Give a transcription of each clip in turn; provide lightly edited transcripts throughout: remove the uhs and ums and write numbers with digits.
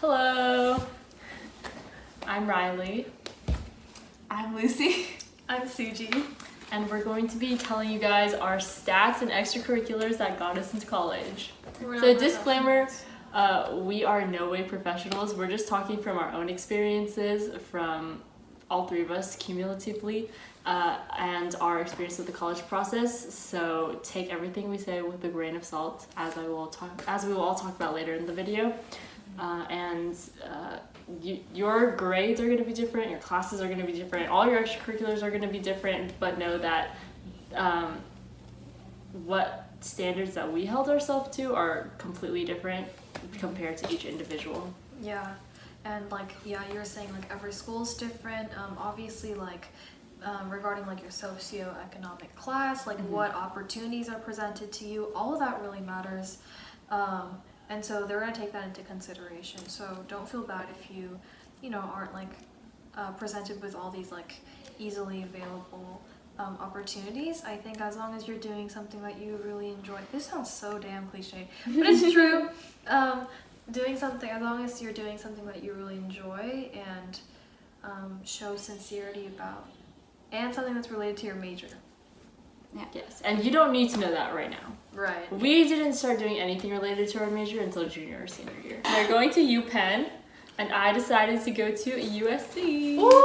Hello, I'm Rylee. I'm Lucy. I'm Suji. And we're going to be telling you guys our stats and extracurriculars that got us into college. So disclaimer, we are no way professionals. We're just talking from our own experiences from all three of us cumulatively and our experience with the college process. So take everything we say with a grain of salt, as we will all talk about later in the video. Your grades are going to be different, your classes are going to be different, all your extracurriculars are going to be different, but know that what standards that we held ourselves to are completely different compared to each individual. Yeah, and you're saying every school's different. Obviously, regarding your socioeconomic class, what opportunities are presented to you, all of that really matters. And so they're going to take that into consideration. So don't feel bad if you aren't presented with all these easily available opportunities. I think as long as you're doing something that you really enjoy, this sounds so damn cliche, but it's true. As long as you're doing something that you really enjoy and show sincerity about, and something that's related to your major. Yeah. Yes, and you don't need to know that right now. Right. We didn't start doing anything related to our major until junior or senior year. They're going to UPenn, and I decided to go to USC. Ooh!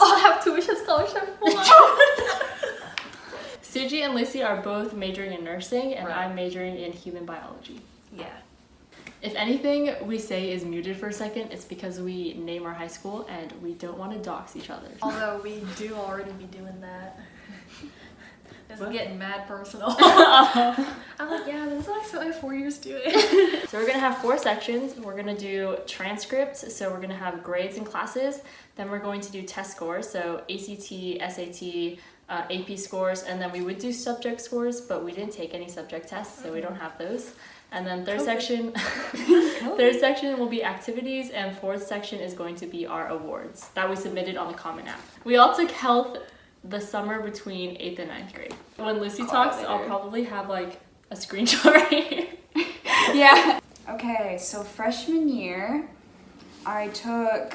I'll have tuition scholarship. Suji and Lucy are both majoring in nursing, and Right. I'm majoring in human biology. Yeah. If anything we say is muted for a second, it's because we name our high school and we don't want to dox each other. Although we do already be doing that. This is getting mad personal. I'm yeah, this is what I spent my 4 years doing. So we're going to have 4 sections. We're going to do transcripts, so we're going to have grades and classes. Then we're going to do test scores, so ACT, SAT, AP scores, and then we would do subject scores, but we didn't take any subject tests, so we don't have those. And then third section will be activities, and fourth section is going to be our awards that we submitted on the Common App. We all took health the summer between 8th and 9th grade. When Lucy talks, I'll probably have a screenshot right here. Yeah. Okay, so freshman year, I took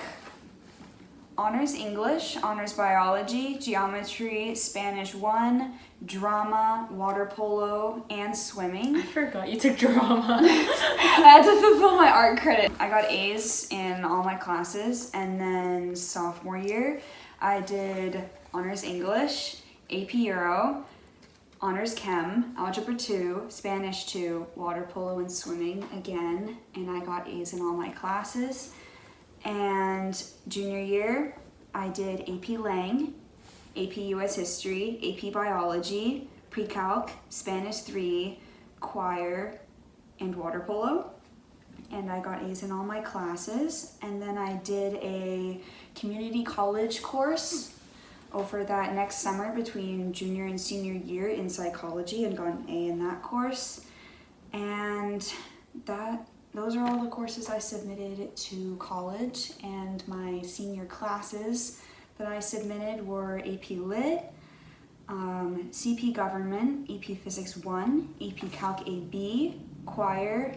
honors English, honors biology, geometry, Spanish 1, drama, water polo, and swimming. I forgot you took drama. I had to fulfill my art credit. I got A's in all my classes, and then sophomore year, I did honors English, AP Euro, honors Chem, Algebra 2, Spanish 2, water polo and swimming again, and I got A's in all my classes. And junior year, I did AP Lang, AP US History, AP Biology, Pre-Calc, Spanish 3, choir, and water polo. And I got A's in all my classes. And then I did a community college course over that next summer between junior and senior year in psychology, and got an A in that course. And those are all the courses I submitted to college, and my senior classes that I submitted were AP Lit, CP Government, AP Physics 1, AP Calc AB, Choir,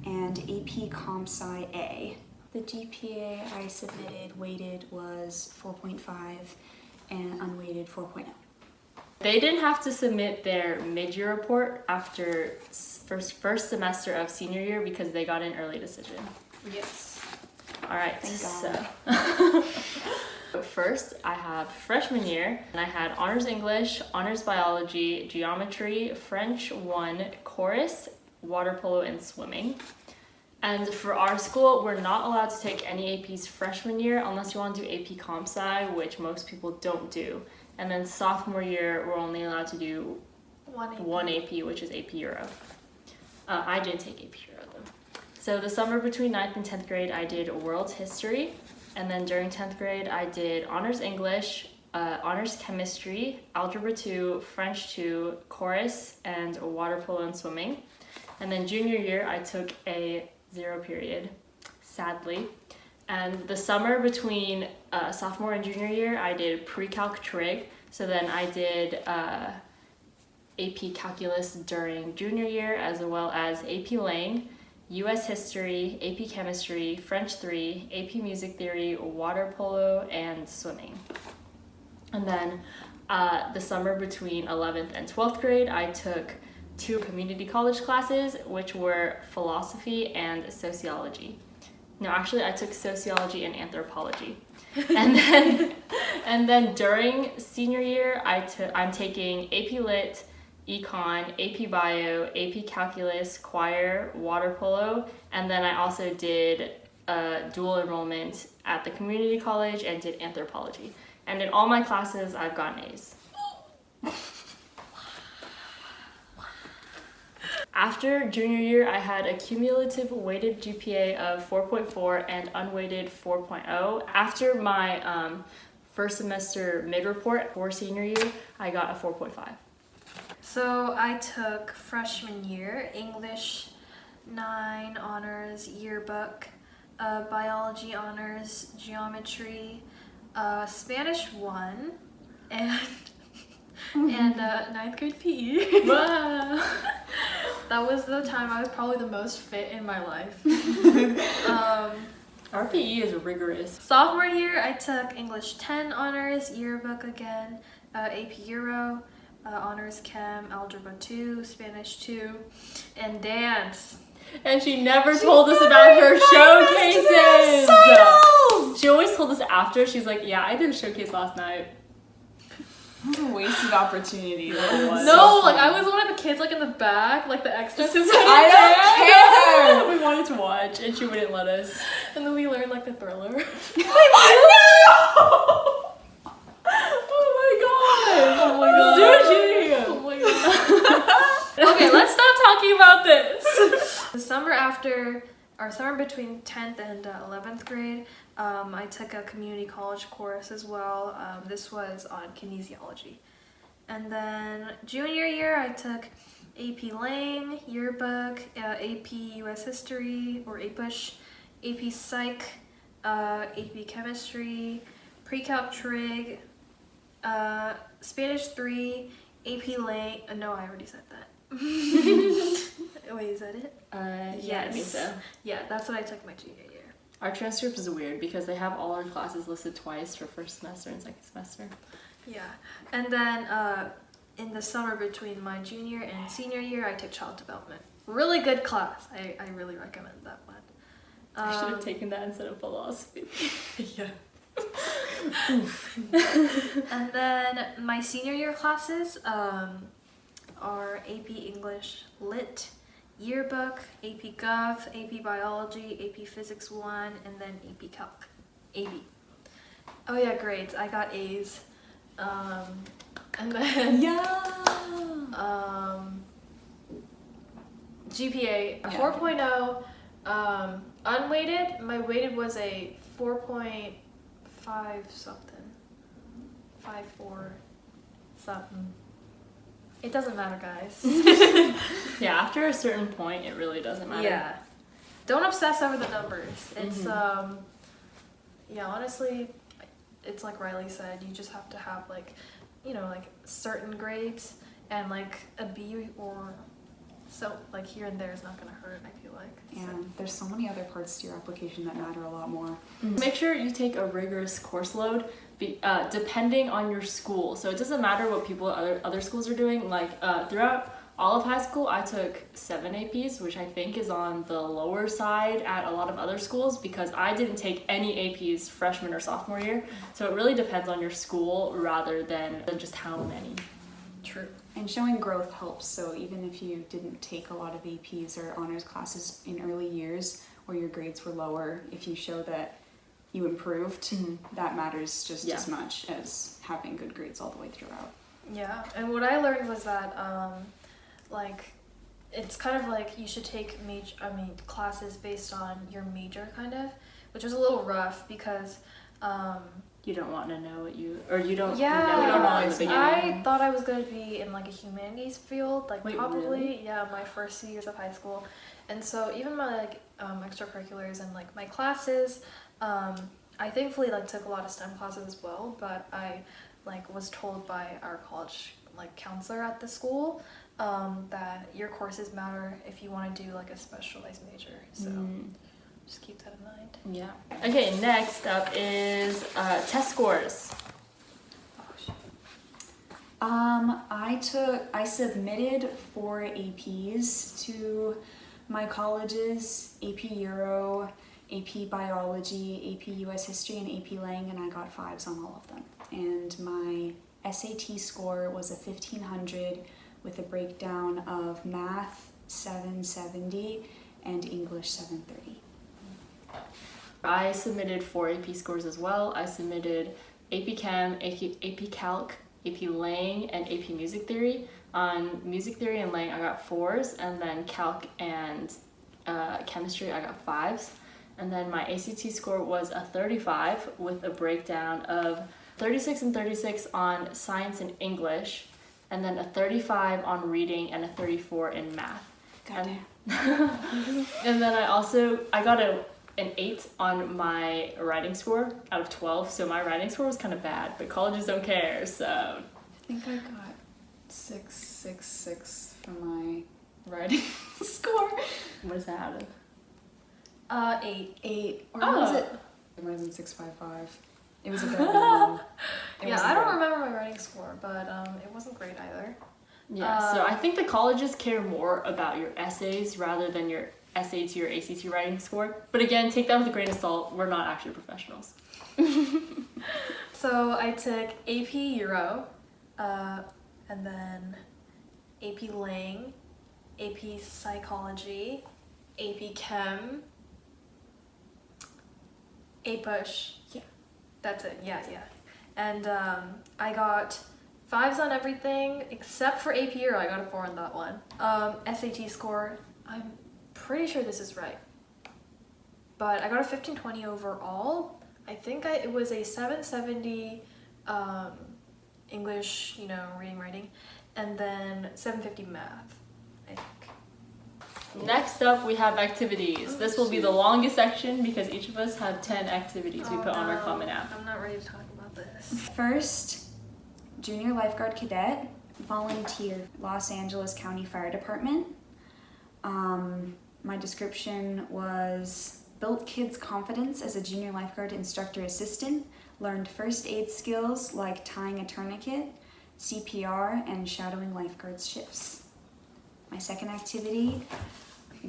and AP Comp Sci A. The GPA I submitted weighted was 4.5 and unweighted 4.0. They didn't have to submit their mid-year report after first semester of senior year because they got an early decision. Yes. All right, Thank so first I have freshman year, and I had honors English, honors biology, geometry, French 1, chorus, water polo, and swimming. And for our school, we're not allowed to take any APs freshman year unless you want to do AP Comp Sci, which most people don't do. And then sophomore year, we're only allowed to do one AP, which is AP Euro. I didn't take AP Euro though. So the summer between 9th and 10th grade, I did world history. And then during 10th grade, I did honors English, honors chemistry, algebra 2, French 2, chorus, and water polo and swimming. And then junior year, I took a 0 period, sadly. And the summer between sophomore and junior year, I did pre-calc trig. So then I did AP calculus during junior year, as well as AP Lang, US History, AP Chemistry, French 3, AP Music Theory, Water Polo, and Swimming. And then the summer between 11th and 12th grade, I took 2 community college classes, which were philosophy and sociology. No, actually, I took sociology and anthropology. And then during senior year, I'm taking AP Lit, Econ, AP Bio, AP Calculus, Choir, Water Polo, and then I also did dual enrollment at the community college and did anthropology. And in all my classes, I've gotten A's. After junior year, I had a cumulative weighted GPA of 4.4 and unweighted 4.0. After my first semester mid-report for senior year, I got a 4.5. So I took freshman year English 9 honors yearbook, biology honors, geometry, Spanish 1, and and 9th grade PE. Wow. That was the time I was probably the most fit in my life. Our PE is rigorous. Sophomore year, I took English 10 honors yearbook again, AP Euro, honors Chem, Algebra 2, Spanish 2, and dance. And she never told us about her showcases. She always told us after. She's like, yeah, I did a showcase last night. That was a wasted opportunity. That was. No, like I was one of the kids like in the back, like the extras. I don't care. We wanted to watch, and she wouldn't let us. And then we learned like the Thriller. Oh my god! Suji! Oh my god. Okay, let's stop talking about this. The summer after, or summer between 10th and 11th grade, I took a community college course as well. This was on kinesiology. And then junior year, I took AP Lang, yearbook, AP US History, or APUSH, AP Psych, AP Chemistry, Pre-Calc Trig, Spanish 3, AP Lang. No, I already said that. Wait, is that it? Yeah, I think so. Yeah, that's what I took my junior year. Our transcript is weird because they have all our classes listed twice for first semester and second semester. Yeah, and then in the summer between my junior and senior year, I took child development. Really good class. I really recommend that one. I should have taken that instead of philosophy. Yeah. And then my senior year classes are AP English Lit, yearbook, AP Gov, AP Biology, AP Physics 1, and then AP Calc. AB. Oh yeah, grades. I got A's. And then GPA 4.0. Unweighted, my weighted was a 4.5 something. 5.4 something. It doesn't matter, guys. Yeah, after a certain point, it really doesn't matter. Yeah. Don't obsess over the numbers. It's, yeah, honestly, it's like Rylee said, you just have to have, like, you know, like, certain grades, and, like, a B or so, like, here and there is not going to hurt, I feel like. Yeah, there's so many other parts to your application that matter a lot more. Make sure you take a rigorous course load, depending on your school. So it doesn't matter what people at other schools are doing. Like throughout all of high school, I took 7 APs, which I think is on the lower side at a lot of other schools because I didn't take any APs freshman or sophomore year. So it really depends on your school rather than just how many. True. And showing growth helps, so even if you didn't take a lot of APs or honors classes in early years where your grades were lower, if you show that you improved, that matters just as much as having good grades all the way throughout. Yeah, and what I learned was that, like, it's kind of like you should take classes based on your major, kind of, which was a little rough because, you don't want to know what you, or you don't yeah, know in the beginning. I thought I was going to be in like a humanities field, like Wait, probably, really? Yeah, my first 2 years of high school. And so even my like extracurriculars and like my classes, I thankfully like took a lot of STEM classes as well, but I like was told by our college like counselor at the school that your courses matter if you want to do like a specialized major. So just keep that in mind. Yeah. Okay, next up is test scores. I submitted 4 APs to my colleges: AP Euro, AP Biology, AP US History, and AP Lang, and I got 5s on all of them. And my SAT score was a 1500 with a breakdown of Math 770 and English 730. I submitted 4 AP scores as well. I submitted AP Chem, AP Calc, AP Lang, and AP Music Theory. On Music Theory and Lang, I got 4s, and then Calc and Chemistry, I got 5s. And then my ACT score was a 35 with a breakdown of 36 and 36 on Science and English, and then a 35 on Reading and a 34 in Math. Goddamn. And then I got an 8 on my writing score out of 12, so my writing score was kind of bad, but colleges don't care, so. I think I got 666 for my writing score. What is that out of? 8. 8. Or was it? It might have been 655. It was a bad one. Yeah, I don't remember my writing score, but it wasn't great either. Yeah, so I think the colleges care more about your essays rather than your SAT or ACT writing score. But again, take that with a grain of salt. We're not actually professionals. So I took AP Euro, and then AP Lang, AP Psychology, AP Chem, APUSH. Yeah. That's it, yeah. And I got 5s on everything except for AP Euro. I got a 4 on that one. SAT score, I'm pretty sure this is right, but I got a 1520 overall. I think it was a 770 English, reading, writing, and then 750 math, I think. Next up, we have activities. This will be the longest section because each of us have 10 activities we put on our Common App. I'm not ready to talk about this. First, junior lifeguard cadet, volunteer, Los Angeles County Fire Department. My description was built kids' confidence as a junior lifeguard instructor assistant, learned first aid skills like tying a tourniquet, CPR, and shadowing lifeguards shifts. My second activity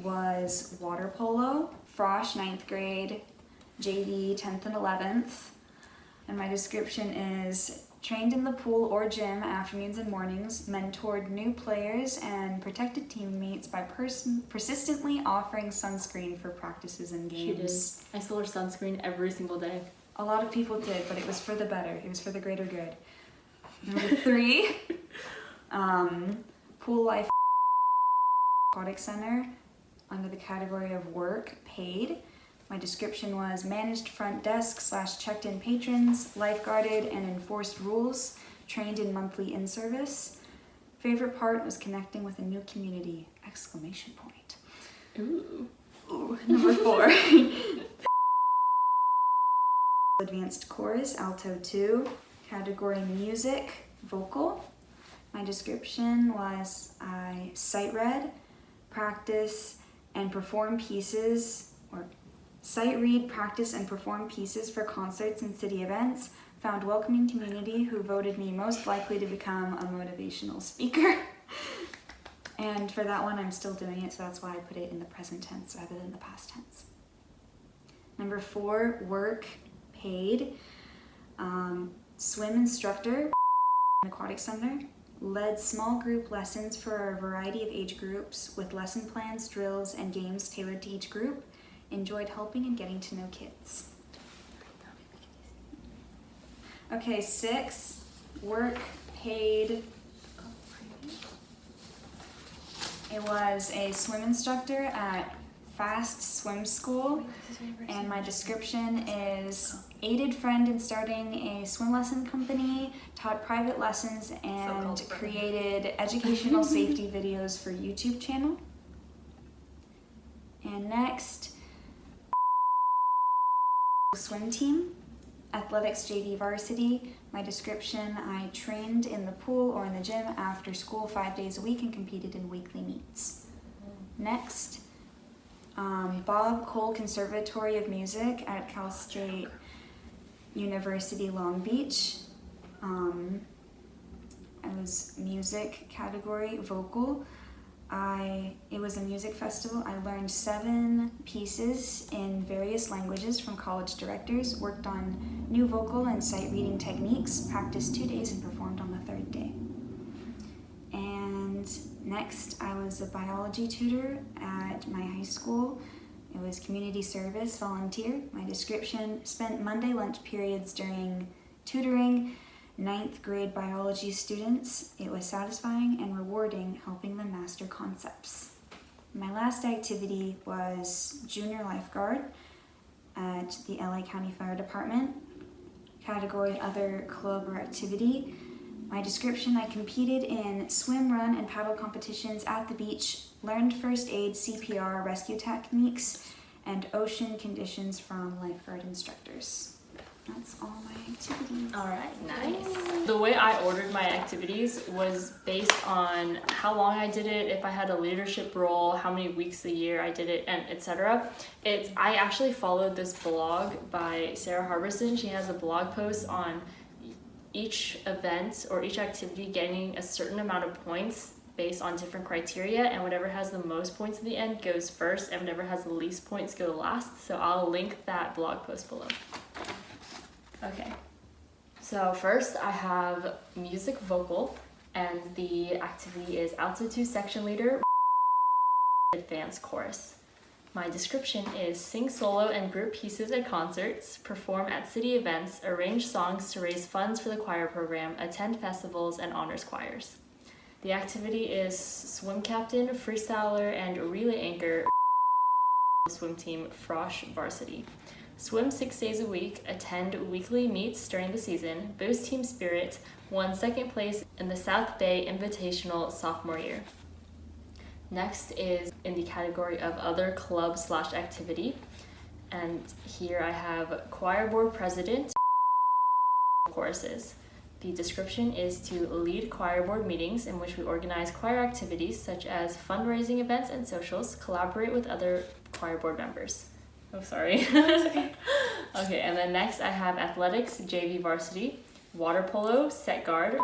was water polo, Frosh 9th grade, JV 10th and 11th. And my description is trained in the pool or gym afternoons and mornings, mentored new players, and protected teammates by persistently offering sunscreen for practices and games. She did. I stole her sunscreen every single day. A lot of people did, but it was for the better. It was for the greater good. Number 3, Pool Life Aquatic Center, under the category of work, paid. My description was managed front desk / checked-in patrons, lifeguarded and enforced rules, trained in monthly in-service. Favorite part was connecting with a new community, ! Ooh. Number 4. Advanced chorus, alto 2, category music, vocal. My description was I sight read, practice, and perform pieces, or sight read, practice, and perform pieces for concerts and city events, found welcoming community who voted me most likely to become a motivational speaker. And for that one, I'm still doing it, so that's why I put it in the present tense rather than the past tense. Number 4, work, paid. Swim instructor, aquatic center. Led small group lessons for a variety of age groups with lesson plans, drills, and games tailored to each group. Enjoyed helping and getting to know kids. Okay, 6, work, paid. It was a swim instructor at Fast Swim School, and my description is aided friend in starting a swim lesson company, taught private lessons, and created educational safety videos for YouTube channel. And next, swim team. Athletics JV varsity. My description, I trained in the pool or in the gym after school 5 days a week and competed in weekly meets. Next, Bob Cole Conservatory of Music at Cal State University Long Beach. I was music category, vocal. It was a music festival. I learned 7 pieces in various languages from college directors, worked on new vocal and sight reading techniques, practiced 2 days and performed on the 3rd day. And next, I was a biology tutor at my high school. It was community service, volunteer. My description, spent Monday lunch periods during tutoring 9th grade biology students. It was satisfying and rewarding helping them master concepts. My last activity was junior lifeguard at the LA County Fire Department. Category other club or activity. My description, I competed in swim, run, and paddle competitions at the beach, learned first aid, CPR, rescue techniques, and ocean conditions from lifeguard instructors. That's all my activities. All right, nice. The way I ordered my activities was based on how long I did it, if I had a leadership role, how many weeks a year I did it, and etc. I actually followed this blog by Sarah Harbison. She has a blog post on each event or each activity getting a certain amount of points based on different criteria, and whatever has the most points at the end goes first, and whatever has the least points go last. So I'll link that blog post below. Okay, so first I have music vocal, and the activity is altitude section leader, advanced chorus. My description is sing solo and group pieces at concerts, perform at city events, arrange songs to raise funds for the choir program, attend festivals, and honors choirs. The activity is swim captain, freestyler, and relay anchor, swim team, Frosh varsity. Swim 6 days a week, attend weekly meets during the season, boost team spirit, won 2nd place in the South Bay Invitational sophomore year. Next is in the category of other club/activity, and here I have choir board president, choruses. The description is to lead choir board meetings in which we organize choir activities such as fundraising events and socials, collaborate with other choir board members. Oh, sorry. Okay. Okay, and then next I have athletics, JV varsity, water polo, set guard,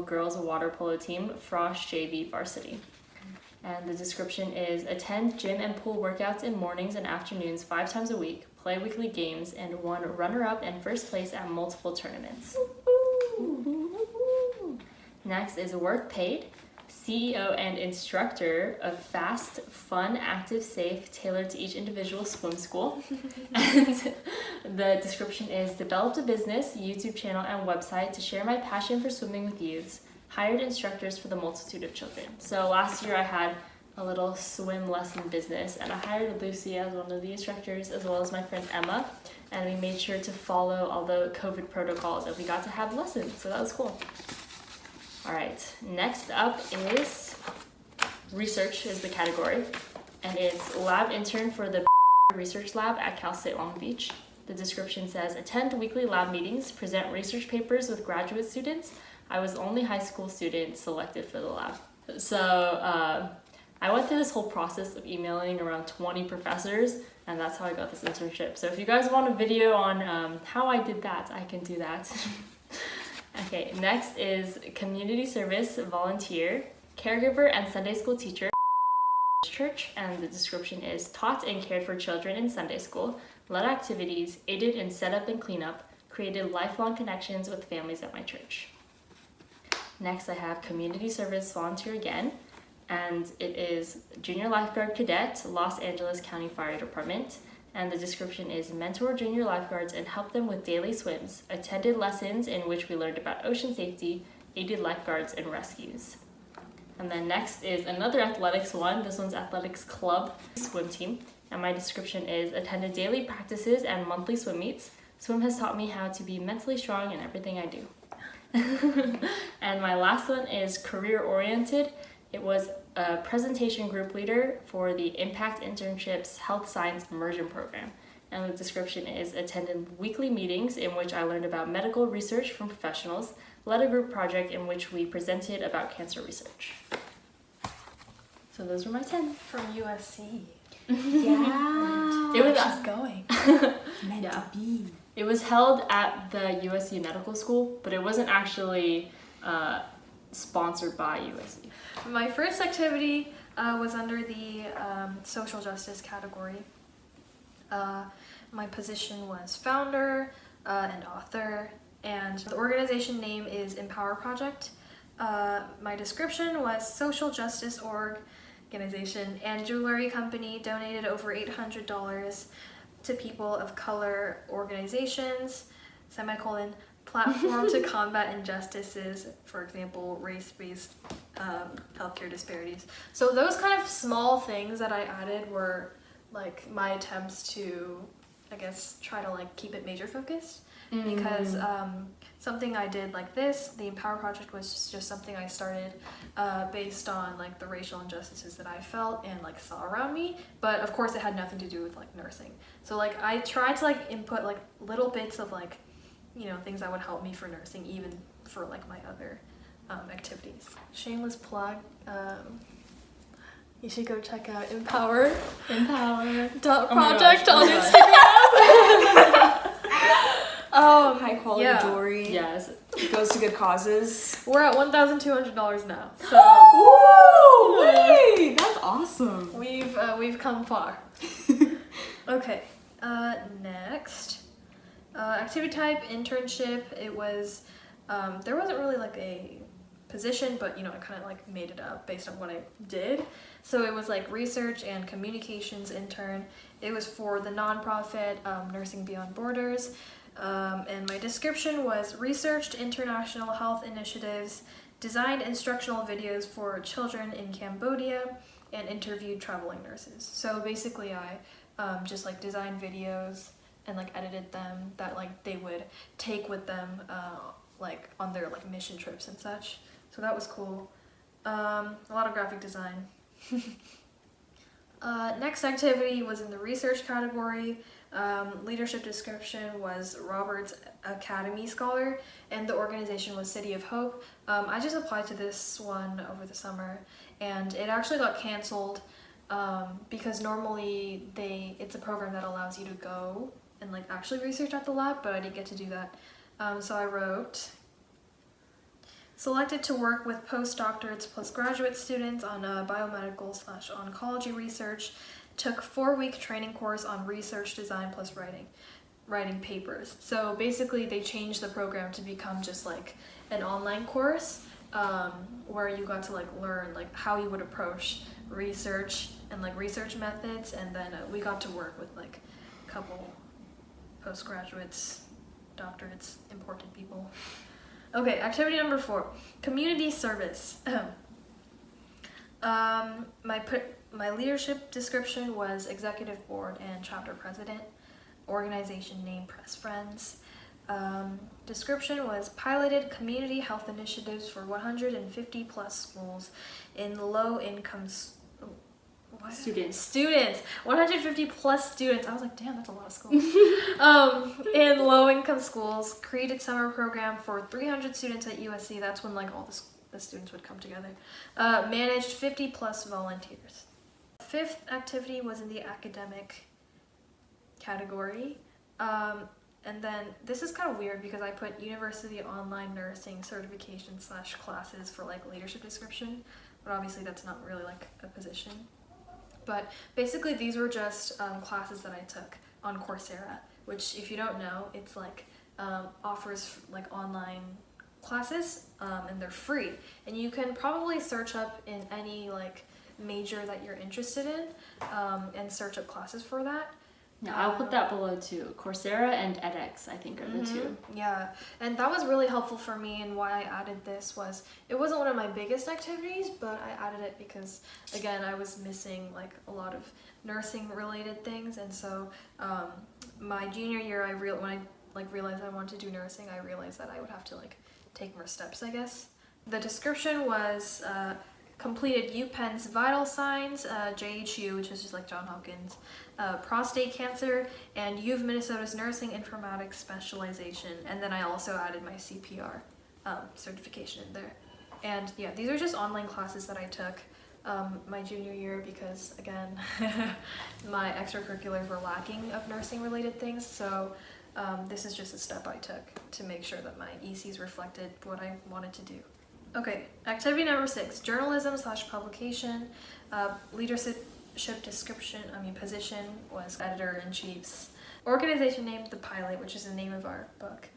girls water polo team, Frosh JV varsity. And the description is attend gym and pool workouts in mornings and afternoons 5 times a week, play weekly games, and won runner-up and first place at multiple tournaments. Next is work paid, CEO and instructor of fast, fun, active, safe, tailored to each individual swim school. And the description is developed a business, YouTube channel, and website to share my passion for swimming with youths, hired instructors for the multitude of children. So last year I had a little swim lesson business, and I hired Lucy as one of the instructors, as well as my friend Emma, and we made sure to follow all the COVID protocols, and we got to have lessons, so that was cool. All right, next up is research is the category, and it's lab intern for the research lab at Cal State Long Beach. The description says, attend weekly lab meetings, present research papers with graduate students. I was the only high school student selected for the lab. So I went through this whole process of emailing around 20 professors, and that's how I got this internship. So if you guys want a video on how I did that, I can do that. Okay, next is community service volunteer, caregiver, and Sunday school teacher, church, and the description is taught and cared for children in Sunday school, led activities, aided in setup and cleanup, created lifelong connections with families at my church. Next, I have community service volunteer again, and it is junior lifeguard cadet, Los Angeles County Fire Department. And the description is mentor junior lifeguards and help them with daily swims, attended lessons in which we learned about ocean safety, aided lifeguards and rescues. And then next is another athletics one. This one's athletics club swim team. And my description is attended daily practices and monthly swim meets. Swim has taught me how to be mentally strong in everything I do. And my last one is career oriented. It was a presentation group leader for the Impact Internships Health Science Immersion Program. and the description is attended weekly meetings in which I learned about medical research from professionals, led a group project in which we presented about cancer research. So those were my 10. From USC. Yeah. It was She's going. Meant Yeah. to be. It was held at the USC Medical School, but it wasn't actually sponsored by USC. My first activity was under the social justice category. My position was founder and author, and the organization name is Empower Project. My description was social justice organization and jewelry company donated over $800 to people of color organizations, semicolon, platform to combat injustices, for example, race-based healthcare disparities. So those kind of small things that I added were like my attempts to, I guess, try to like keep it major focused. Because something I did like this, the Empower Project, was just something I started based on like the racial injustices that I felt and like saw around me, but of course it had nothing to do with like nursing. So like I tried to like input like little bits of like, you know, things that would help me for nursing, even for like my other activities. Shameless plug. You should go check out Empower Project on Instagram. High quality yeah. jewelry. Yes. It goes to good causes. We're at $1,200 now, so Woo! Wait, that's awesome. we've come far. Okay, next. Activity type, internship. It was, there wasn't really like a position, but you know, I kind of like made it up based on what I did. So it was like research and communications intern. It was for the nonprofit Nursing Beyond Borders. And my description was researched international health initiatives, designed instructional videos for children in Cambodia, and interviewed traveling nurses. So basically I just like designed videos and like edited them that like they would take with them like on their like mission trips and such. So that was cool. A lot of graphic design. Next activity was in the research category. Leadership description was Roberts Academy Scholar, and the organization was City of Hope. I just applied to this one over the summer, and it actually got canceled because normally it's a program that allows you to go and like actually research at the lab, but I didn't get to do that. So I wrote, selected to work with postdoctorates plus graduate students on biomedical/oncology research. Took 4-week training course on research design plus writing papers. So basically they changed the program to become just like an online course where you got to like learn like how you would approach research and like research methods, and then we got to work with like a couple postgraduates, doctorates, important people. Okay, activity number 4, community service. My leadership description was executive board and chapter president, organization name Press Friends. Description was piloted community health initiatives for 150 plus schools in low income students 150 plus students. I was like, damn, that's a lot of schools. In low income schools, created summer program for 300 students at USC. That's when like all the students would come together. Managed 50 plus volunteers. 5th activity was in the academic category. And then this is kind of weird because I put university online nursing certification / classes for like leadership description, but obviously that's not really like a position. But basically these were just classes that I took on Coursera, which if you don't know, it's like offers like online classes and they're free. And you can probably search up in any like major that you're interested in and search up classes for that. Yeah, I'll put that below too. Coursera and edX, I think, are the two. Yeah, and that was really helpful for me, and why I added this was, it wasn't one of my biggest activities, but I added it because, again, I was missing like a lot of nursing related things, and so my junior year, when I like realized I wanted to do nursing, I realized that I would have to like take more steps, I guess. The description was completed UPenn's vital signs, JHU, which is just like John Hopkins, prostate cancer, and U of Minnesota's nursing informatics specialization. And then I also added my CPR certification in there. And yeah, these are just online classes that I took my junior year because, again, my extracurriculars were lacking of nursing related things. So this is just a step I took to make sure that my ECs reflected what I wanted to do. Okay, activity number 6, journalism/publication. Leadership position was editor-in-chief's. Organization name, The Pilot, which is the name of our book.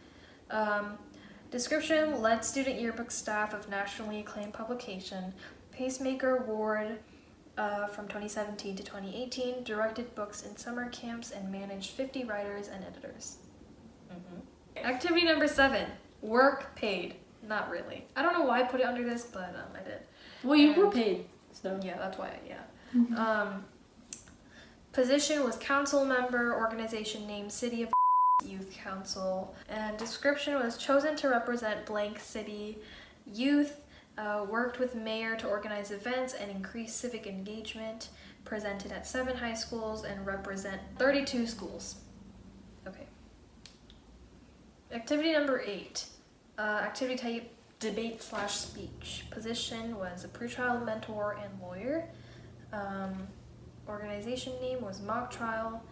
Description, led student yearbook staff of nationally acclaimed publication. Pacemaker Award from 2017 to 2018. Directed books in summer camps and managed 50 writers and editors. Activity number 7, work paid. Not really. I don't know why I put it under this, but I did. Well, you were paid, so. Yeah, that's why, yeah. Position was council member, organization name, City of Youth Council, and description was chosen to represent blank city youth, worked with mayor to organize events and increase civic engagement, presented at 7 high schools and represent 32 schools. Okay. Activity number 8. Activity type, debate/speech. Position was a pretrial mentor and lawyer. Organization name was mock trial.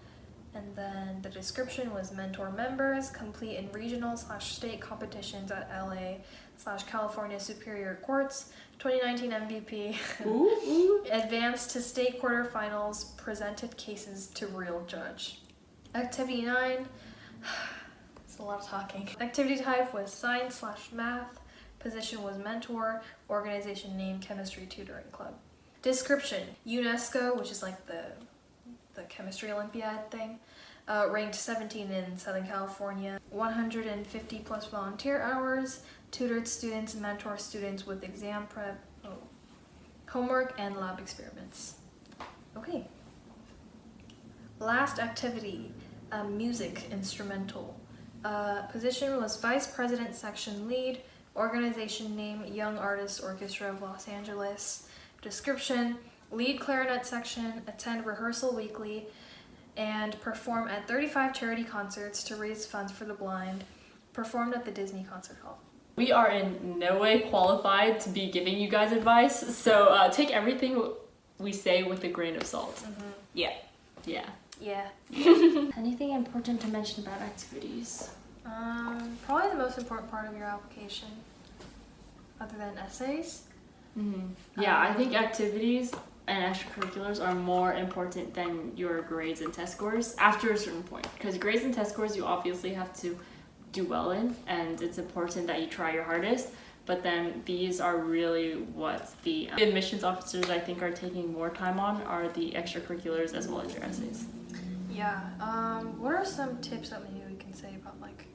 And then the description was mentor members, complete in regional/state competitions at LA/California Superior Courts, 2019 MVP, advanced to state quarterfinals, presented cases to real judge. Activity 9, it's a lot of talking. Activity type was science/math, position was mentor, organization name chemistry tutoring club. Description, UNESCO, which is like the chemistry Olympiad thing, ranked 17 in Southern California, 150 plus volunteer hours, tutored students, mentor students with exam prep, homework, and lab experiments. Okay. Last activity, music instrumental. Position was vice president section lead, organization name Young Artists Orchestra of Los Angeles. Description, lead clarinet section, attend rehearsal weekly, and perform at 35 charity concerts to raise funds for the blind, performed at the Disney Concert Hall. We are in no way qualified to be giving you guys advice, so take everything we say with a grain of salt. Yeah. Yeah. Yeah. Anything important to mention about activities? Probably the most important part of your application, other than essays. Yeah, I think activities and extracurriculars are more important than your grades and test scores after a certain point. Because grades and test scores you obviously have to do well in, and it's important that you try your hardest. But then these are really what the admissions officers I think are taking more time on are the extracurriculars as well as your essays. Yeah. What are some tips that maybe we can say about like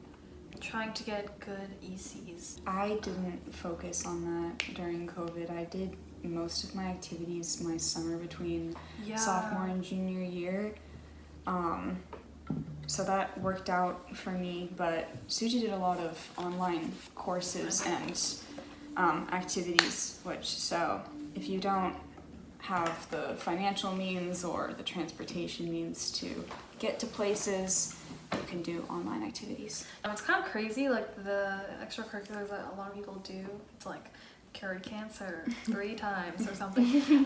trying to get good ECs? I didn't focus on that during COVID. I did most of my activities my summer between sophomore and junior year. So that worked out for me, but Suji did a lot of online courses and activities, so if you don't have the financial means or the transportation means to get to places, you can do online activities. It's kind of crazy, like the extracurriculars that a lot of people do. It's like cured cancer 3 times or something.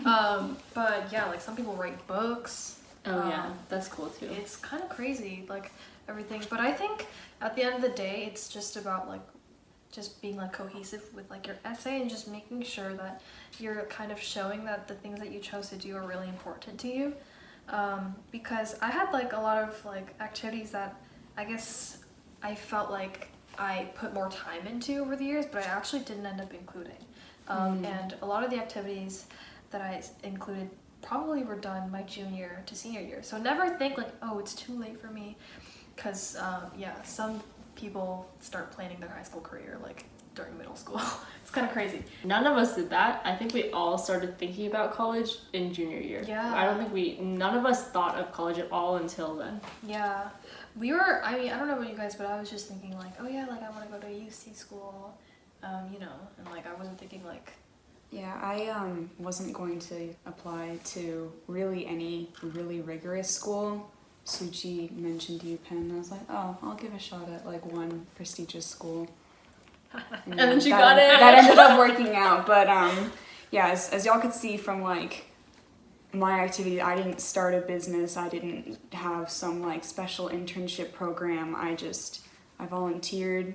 But yeah, like some people write books. Oh yeah, that's cool too. It's kind of crazy, like everything. But I think at the end of the day, it's just about like just being like cohesive with like your essay and just making sure that you're kind of showing that the things that you chose to do are really important to you. Because I had like a lot of like activities that I guess I felt like I put more time into over the years, but I actually didn't end up including. And a lot of the activities that I included probably were done my junior to senior year. So never think like, oh, it's too late for me. Because some people start planning their high school career like during middle school. It's kind of crazy. None of us did that. I think we all started thinking about college in junior year. Yeah. I don't think none of us thought of college at all until then. Yeah. We were, I mean, I don't know about you guys, but I was just thinking like, oh yeah, like I want to go to UC school, and like I wasn't thinking like Yeah, I wasn't going to apply to really any really rigorous school. Suji mentioned UPenn, and I was like, oh, I'll give a shot at like one prestigious school. And then she got it. That ended up working out, but yeah, as y'all could see from like my activity, I didn't start a business. I didn't have some like special internship program. I volunteered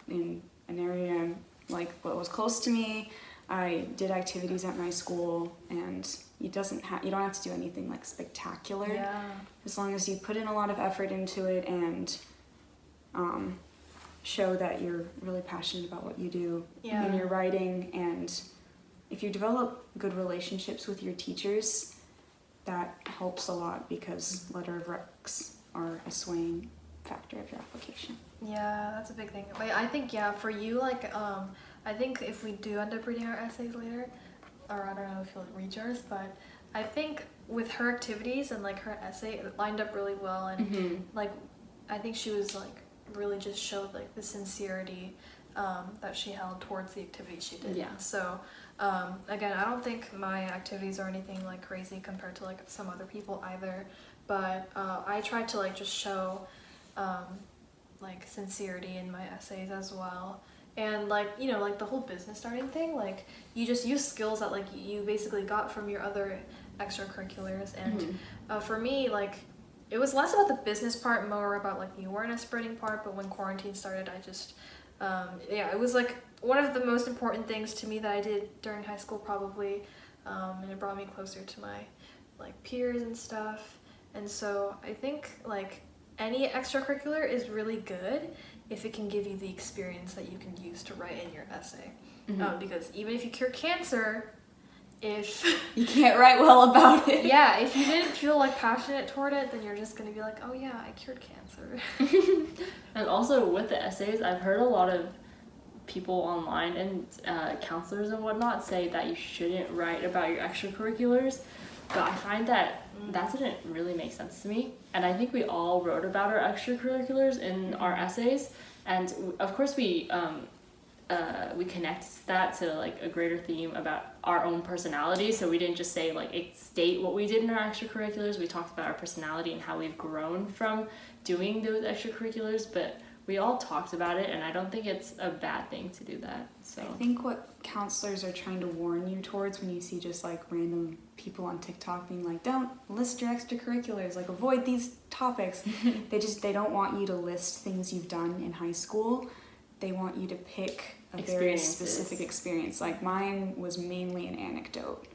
in an area like what was close to me. I did activities at my school, and you don't have to do anything like spectacular. Yeah. As long as you put in a lot of effort into it and show that you're really passionate about what you do in your writing, and if you develop good relationships with your teachers, that helps a lot because letter of recs are a swaying factor of your application. Yeah, that's a big thing. But I think, yeah, for you, like, I think if we do end up reading our essays later, or I don't know if you'll read yours, but I think with her activities and like her essay, it lined up really well, and like, I think she was like, really just showed like the sincerity that she held towards the activities she did. Yeah. So again, I don't think my activities are anything like crazy compared to like some other people either, but I tried to like just show like sincerity in my essays as well. And like, you know, like the whole business starting thing, like you just use skills that like you basically got from your other extracurriculars. And for me, like it was less about the business part, more about like the awareness spreading part. But when quarantine started, I just, yeah, it was like one of the most important things to me that I did during high school probably. And it brought me closer to my like peers and stuff. And so I think like any extracurricular is really good if it can give you the experience that you can use to write in your essay. Because even if you cure cancer, if you can't write well about it. Yeah, if you didn't feel like passionate toward it, then you're just gonna be like, oh yeah, I cured cancer. And also with the essays, I've heard a lot of people online and counselors and whatnot say that you shouldn't write about your extracurriculars, but I find that that didn't really make sense to me. And I think we all wrote about our extracurriculars in our essays, and of course we connect that to like a greater theme about our own personality. So we didn't just say like state what we did in our extracurriculars. We talked about our personality and how we've grown from doing those extracurriculars, but we all talked about it, and I don't think it's a bad thing to do that. So I think what counselors are trying to warn you towards when you see just like random people on TikTok being like, don't list your extracurriculars, like avoid these topics. They don't want you to list things you've done in high school. They want you to pick a very specific experience. Like mine was mainly an anecdote.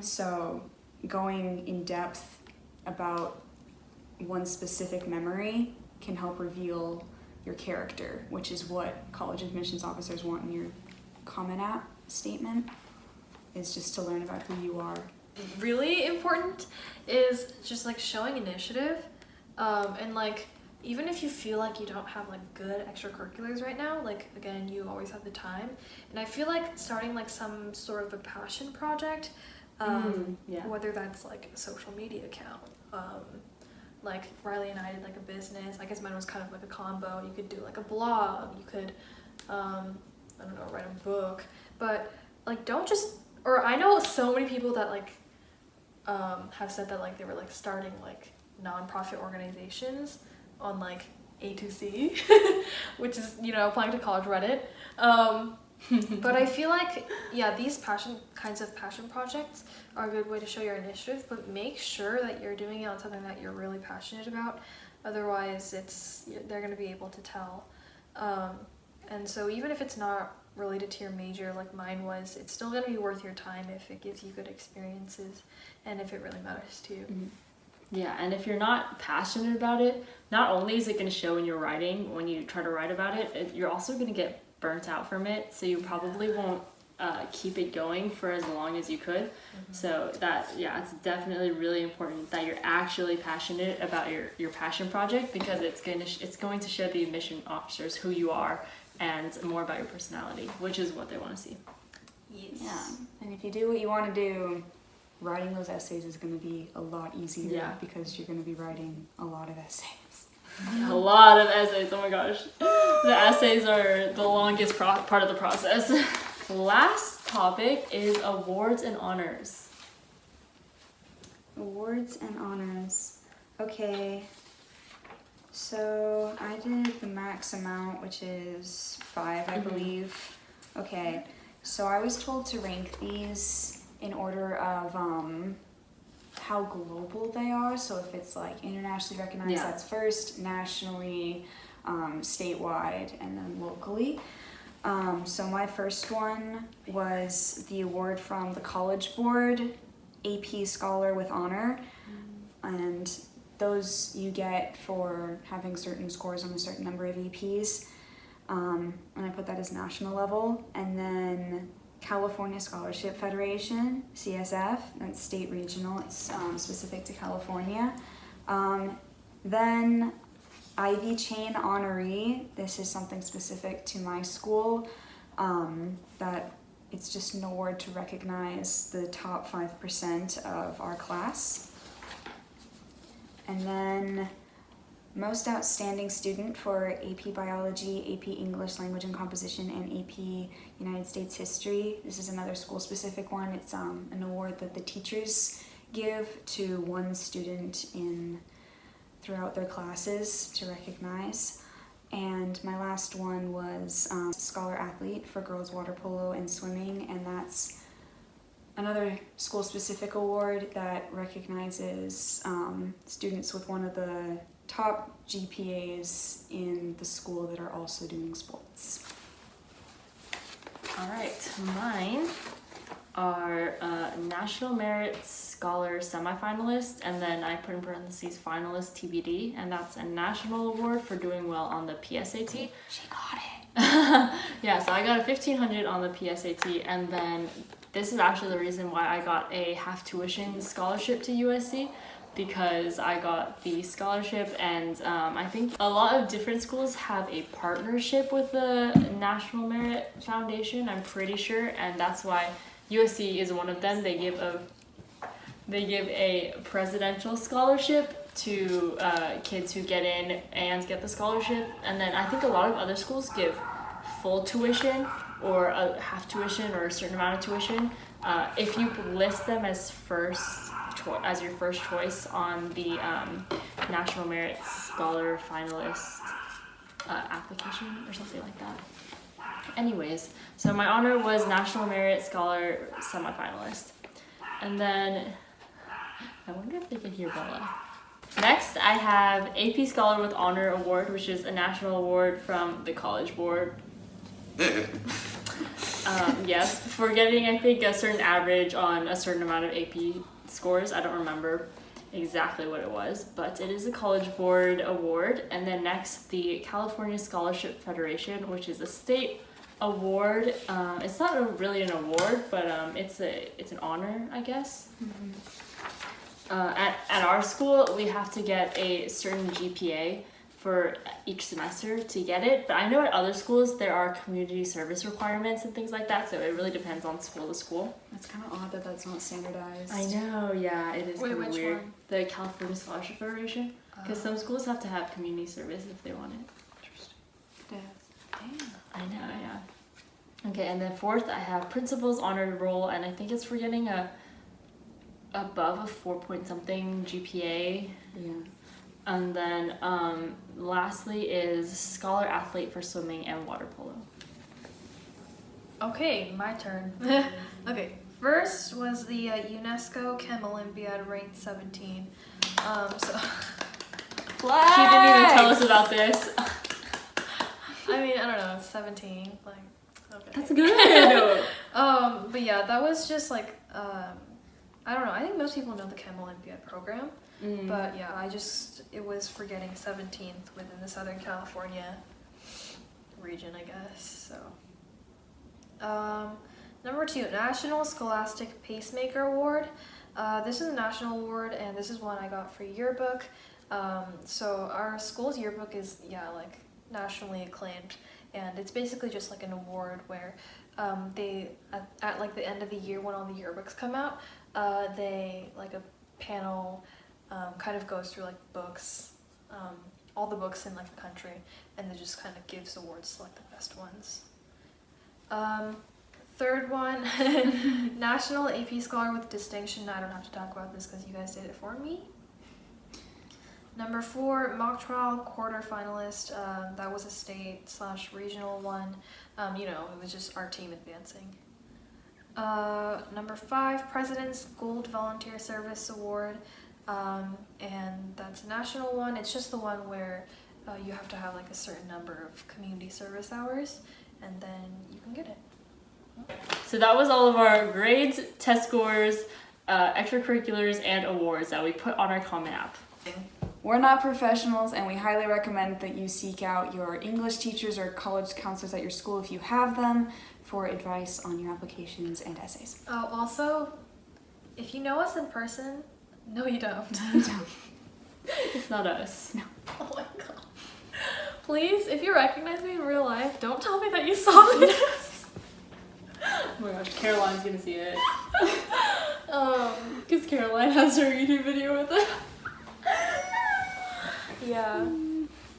So going in depth about one specific memory can help reveal your character, which is what college admissions officers want in your Common App statement, is just to learn about who you are. Really important is just like showing initiative, and like even if you feel like you don't have like good extracurriculars right now, like again, you always have the time. And I feel like starting like some sort of a passion project, whether that's like a social media account, like Rylee and I did like a business. I guess mine was kind of like a combo. You could do like a blog, you could I don't know, write a book, but like don't just, or I know so many people that like have said that like they were like starting like nonprofit organizations on like A2C, which is, you know, applying to college Reddit. But I feel like, yeah, these kinds of passion projects are a good way to show your initiative, but make sure that you're doing it on something that you're really passionate about. Otherwise, they're going to be able to tell. And so even if it's not related to your major like mine was, it's still going to be worth your time if it gives you good experiences and if it really matters to you. Yeah, and if you're not passionate about it, not only is it going to show in your writing when you try to write about it, you're also going to get burnt out from it, so you probably won't keep it going for as long as you could. So it's definitely really important that you're actually passionate about your passion project, because it's going to show the admission officers who you are and more about your personality, which is what they want to see. Yes. Yeah, and if you do what you want to do, writing those essays is going to be a lot easier because you're going to be writing a lot of essays. A lot of essays, oh my gosh. The essays are the longest part of the process. Last topic is awards and honors. Awards and honors. Okay. So I did the max amount, which is 5, I believe. Okay. So I was told to rank these in order of how global they are. So if it's like internationally recognized, that's first, nationally, statewide, and then locally. So my first one was the award from the College Board, AP Scholar with Honor, and those you get for having certain scores on a certain number of APs, and I put that as national level. And then California Scholarship Federation, CSF, that's state regional, it's specific to California. Then Ivy Chain Honoree, this is something specific to my school, that it's just an award to recognize the top 5% of our class. And then most outstanding student for AP Biology, AP English Language and Composition, and AP United States History. This is another school-specific one. It's an award that the teachers give to one student throughout their classes to recognize. And my last one was Scholar Athlete for girls water polo and swimming, and that's another school-specific award that recognizes students with one of the top GPAs in the school that are also doing sports. All right, mine are National Merit Scholar semifinalist, and then I put in parentheses finalist TBD, and that's a national award for doing well on the PSAT. She got it. Yeah, so I got a 1500 on the PSAT, and then this is actually the reason why I got a half tuition scholarship to USC, because I got the scholarship, and I think a lot of different schools have a partnership with the National Merit Foundation, I'm pretty sure, and that's why USC is one of them. They give a presidential scholarship to kids who get in and get the scholarship, and then I think a lot of other schools give full tuition or a half tuition or a certain amount of tuition if you list them as as your first choice on the National Merit Scholar finalist application or something like that. Anyways, so my honor was National Merit Scholar semifinalist. And then, I wonder if they can hear Bella. Next, I have AP Scholar with Honor Award, which is a national award from the College Board. Yes, for getting, I think, a certain average on a certain amount of AP scores. I don't remember exactly what it was, but it is a College Board award. And then next, the California Scholarship Federation, which is a state award. It's not really an award, but it's an honor, I guess. At our school, we have to get a certain GPA for each semester to get it, but I know at other schools there are community service requirements and things like that, so it really depends on school to school. That's kind of odd that that's not standardized. I know, yeah, it is kind of weird. One? The California Scholarship Federation, because some schools have to have community service if they want it. Damn. I know, yeah. Okay, and then fourth, I have Principal's Honored Roll, and I think it's for getting above a 4-point-something GPA. Yeah. And then lastly is Scholar Athlete for swimming and water polo. Okay, my turn. Okay, first was the UNESCO Chem Olympiad ranked 17. So Flex! She didn't even tell us about this. I mean, I don't know, 17, like, okay. That's good. But yeah, that was just like, I don't know, I think most people know the Chem Olympiad program. But yeah, it was for getting 17th within the Southern California region, I guess, so. Number 2, National Scholastic Pacemaker Award. This is a national award, and this is one I got for yearbook. So our school's yearbook is, like, nationally acclaimed, and it's basically just like an award where they, at like the end of the year when all the yearbooks come out, they, like a panel kind of goes through like books, all the books in like the country, and it just kind of gives awards to like the best ones. Third one, National AP Scholar with Distinction. I don't have to talk about this because you guys did it for me. Number 4, mock trial quarter finalist. That was a state/regional one. You know, it was just our team advancing. Number 5, President's Gold Volunteer Service Award. And that's a national one. It's just the one where you have to have like a certain number of community service hours, and then you can get it. So that was all of our grades, test scores, extracurriculars, and awards that we put on our Common App. We're not professionals, and we highly recommend that you seek out your English teachers or college counselors at your school if you have them for advice on your applications and essays. Oh, also, if you know us in person, no you don't. You don't. It's not us. No. Oh my god. Please, if you recognize me in real life, don't tell me that you saw this. Oh my gosh, Caroline's gonna see it. Because Caroline has her YouTube video with it. Yeah,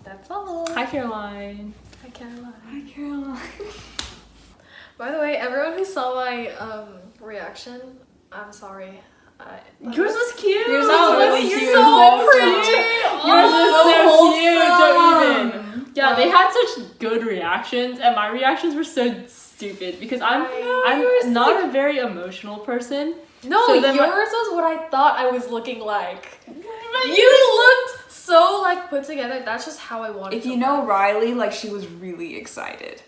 that's all. Hi, Caroline. Hi, Caroline. Hi, Caroline. By the way, everyone who saw my reaction, I'm sorry. Yours was cute. Yours was Oh, really you're cute. so pretty. Yours Oh, was so cute. Don't even. Yeah, they had such good reactions, and my reactions were so stupid because I'm not a very emotional person. No, So then yours was what I thought I was looking like. You looked so like put together. That's just how I wanted. If you know Rylee, like she was really excited.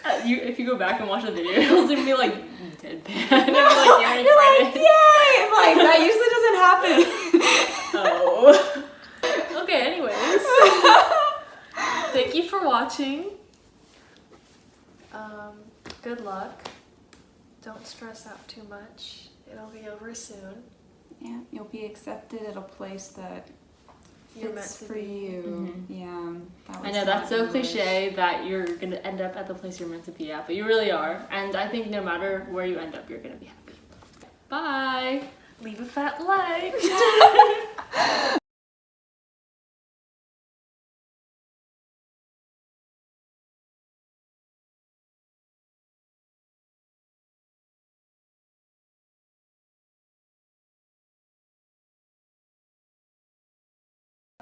If you go back and watch the video, it'll be like deadpan. And be like, you're excited. Yay! And like that usually doesn't happen. Oh. Okay, anyways. Thank you for watching. Good luck. Don't stress out too much. It'll be over soon. Yeah, you'll be accepted at a place that You're meant fits to for be. you. Yeah. That I was know that's not so English. cliche that you're gonna end up at the place you're meant to be at, but you really are. And I think no matter where you end up, you're gonna be happy. Bye. Leave a fat like.